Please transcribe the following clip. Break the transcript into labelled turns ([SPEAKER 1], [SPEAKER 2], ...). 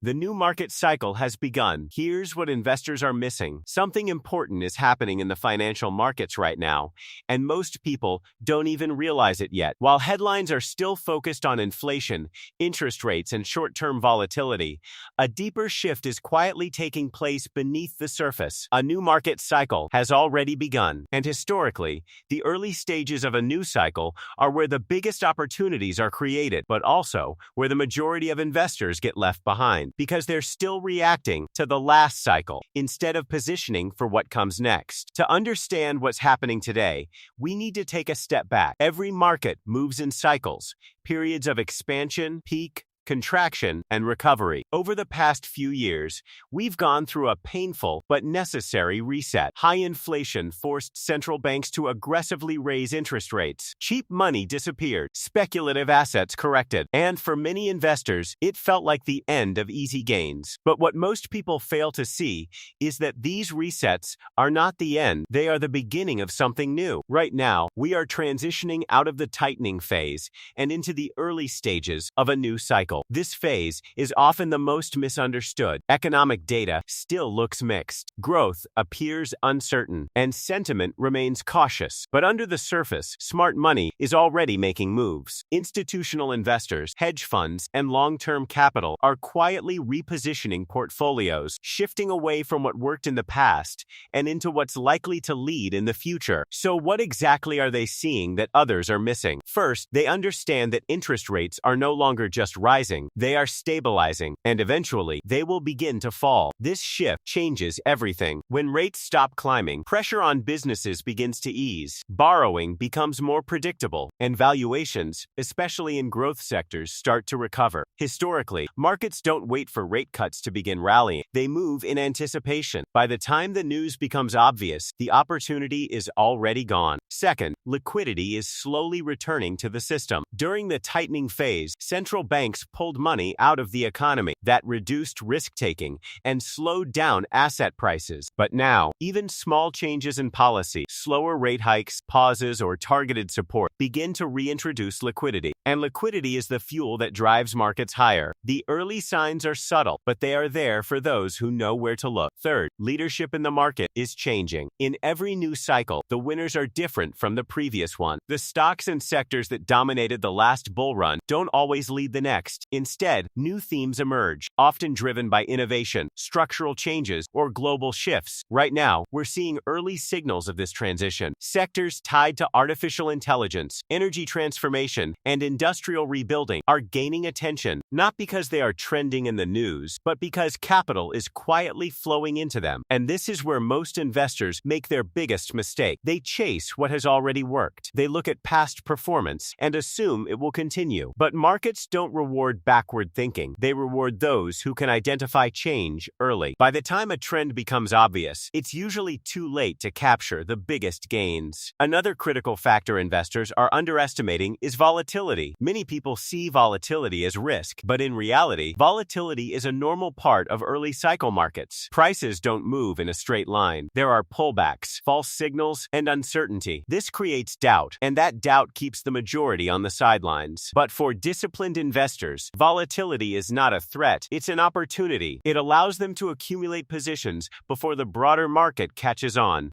[SPEAKER 1] The new market cycle has begun. Here's what investors are missing. Something important is happening in the financial markets right now, and most people don't even realize it yet. While headlines are still focused on inflation, interest rates, and short-term volatility, a deeper shift is quietly taking place beneath the surface. A new market cycle has already begun, and historically, the early stages of a new cycle are where the biggest opportunities are created, but also where the majority of investors get left behind, because they're still reacting to the last cycle instead of positioning for what comes next. To understand what's happening today, we need to take a step back. Every market moves in cycles, periods of expansion, peak, contraction, and recovery. Over the past few years, we've gone through a painful but necessary reset. High inflation forced central banks to aggressively raise interest rates. Cheap money disappeared. Speculative assets corrected. And for many investors, it felt like the end of easy gains. But what most people fail to see is that these resets are not the end. They are the beginning of something new. Right now, we are transitioning out of the tightening phase and into the early stages of a new cycle. This phase is often the most misunderstood. Economic data still looks mixed. Growth appears uncertain, and sentiment remains cautious. But under the surface, smart money is already making moves. Institutional investors, hedge funds, and long-term capital are quietly repositioning portfolios, shifting away from what worked in the past and into what's likely to lead in the future. So what exactly are they seeing that others are missing? First, they understand that interest rates are no longer just rising. They are stabilizing, and eventually, they will begin to fall. This shift changes everything. When rates stop climbing, pressure on businesses begins to ease. Borrowing becomes more predictable, and valuations, especially in growth sectors, start to recover. Historically, markets don't wait for rate cuts to begin rallying. They move in anticipation. By the time the news becomes obvious, the opportunity is already gone. Second, liquidity is slowly returning to the system. During the tightening phase, central banks pulled money out of the economy. That reduced risk-taking and slowed down asset prices. But now, even small changes in policy, slower rate hikes, pauses, or targeted support begin to reintroduce liquidity. And liquidity is the fuel that drives markets higher. The early signs are subtle, but they are there for those who know where to look. Third, leadership in the market is changing. In every new cycle, the winners are different from the previous one. The stocks and sectors that dominated the last bull run don't always lead the next. Instead, new themes emerge, often driven by innovation, structural changes, or global shifts. Right now, we're seeing early signals of this transition. Sectors tied to artificial intelligence, energy transformation, and industrial rebuilding are gaining attention, not because they are trending in the news, but because capital is quietly flowing into them. And this is where most investors make their biggest mistake. They chase what has already worked. They look at past performance and assume it will continue. But markets don't reward backward thinking. They reward those who can identify change early. By the time a trend becomes obvious, it's usually too late to capture the biggest gains. Another critical factor investors are underestimating is volatility. Many people see volatility as risk, but in reality, volatility is a normal part of early cycle markets. Prices don't move in a straight line. There are pullbacks, false signals, and uncertainty. This creates doubt, and that doubt keeps the majority on the sidelines. But for disciplined investors, volatility is not a threat, it's an opportunity. It allows them to accumulate positions before the broader market catches on.